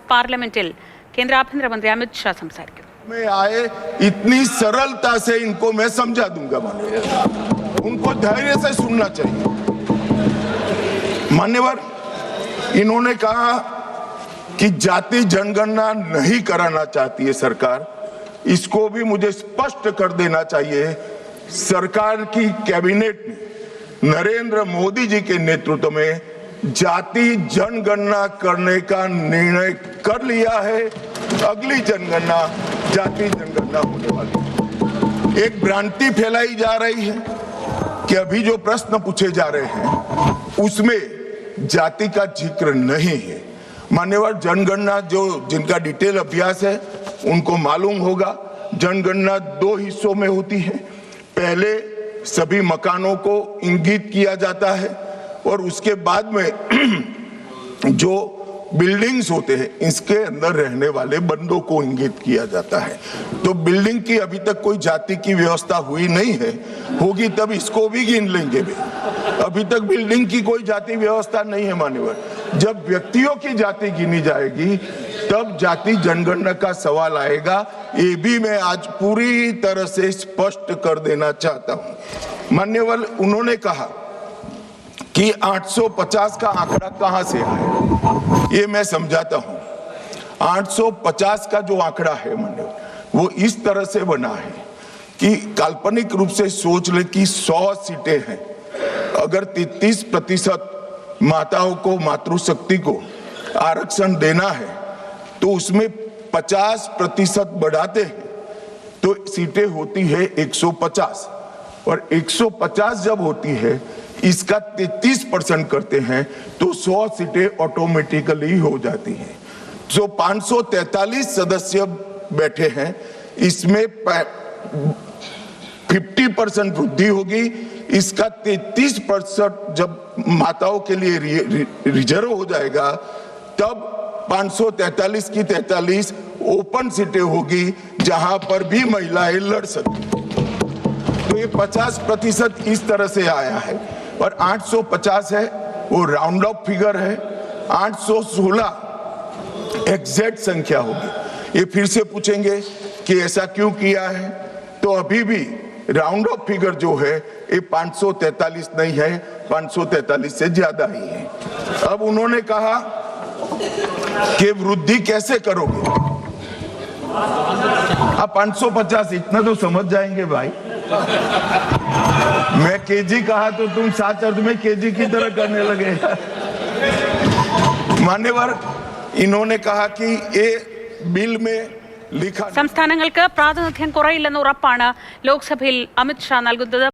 पार्लियामेंटिल केंद्र आभ्यंतरमंत्री अमित शाह संसारिक्कुनु में आए इतनी सरलता से इनको मैं समझा दूंगा। उनको धैर्य से सुनना चाहिए। मान्यवर, इन्होंने कहा कि जाति जनगणना नहीं कराना चाहती है सरकार। इसको भी मुझे स्पष्ट कर देना चाहिए। सरकार की कैबिनेट ने नरेंद्र मोदी जी के नेतृत्व में जाति जनगणना करने का निर्णय कर लिया है। अगली जनगणना जाति जनगणना होने वाली है। एक भ्रांति फैलाई जा रही है कि अभी जो प्रश्न पूछे जा रहे हैं उसमें जाति का जिक्र नहीं है। मान्यवर, जनगणना जो जिनका डिटेल अभ्यास है उनको मालूम होगा। जनगणना दो हिस्सों में होती है। पहले सभी मकानों को इंगित किया जाता है और उसके बाद में जो बिल्डिंग्स होते हैं इसके अंदर रहने वाले बंदों को इंगित किया जाता है। तो बिल्डिंग की अभी तक कोई जाति की व्यवस्था हुई नहीं है। होगी तब इसको भी गिन लेंगे भी। अभी तक बिल्डिंग की कोई जाति व्यवस्था नहीं है। मान्यवर, जब व्यक्तियों की जाति गिनी जाएगी तब जाति जनगणना का सवाल आएगा। ये भी मैं आज पूरी तरह से स्पष्ट कर देना चाहता हूं। मान्यवर, उन्होंने कहा कि 850 का आंकड़ा कहां से आया, ये मैं समझाता हूं। 850 का जो आंकड़ा है मान्यवर, वो इस तरह से बना है कि काल्पनिक रूप से सोच ले कि 100 सीटें हैं। अगर 33% माताओं को, मातृशक्ति को आरक्षण देना है तो उसमें 50% बढ़ाते हैं तो सीटें होती है 150। और 150 जब होती है इसका 33% करते हैं तो 100 सीटें ऑटोमेटिकली हो जाती हैं। जो 543 सदस्य बैठे हैं इसमें 50% वृद्धि होगी। इसका 33% जब माताओं के लिए रिजर्व हो जाएगा तब 543 की 43 ओपन सीटें होगी जहां पर भी महिलाएं लड़ सकती। तो ये 50% इस तरह से आया है। और 850 है वो राउंड ऑफ फिगर है। 816 एग्जैक्ट संख्या होगी। ये फिर से पूछेंगे कि ऐसा क्यों किया है, तो अभी भी राउंड ऑफ फिगर जो है ये 543 नहीं है, 543 से ज्यादा ही है। अब उन्होंने कहा कि वृद्धि कैसे करोगे। आप 550 इतना तो समझ जाएंगे भाई। मैं केजी कहा तो तुम 7 अर्थ में केजी की तरह करने लगे। मान्यवर, इन्होंने कहा कि ये बिल में लिखा സംസ്ഥാനങ്ങൾക്ക് പ്രാതിനിധ്യം കുറയില്ലെന്ന ഉറപ്പാണ് ലോക്സഭയിൽ അമിത് ഷാ നൽകുന്നത്.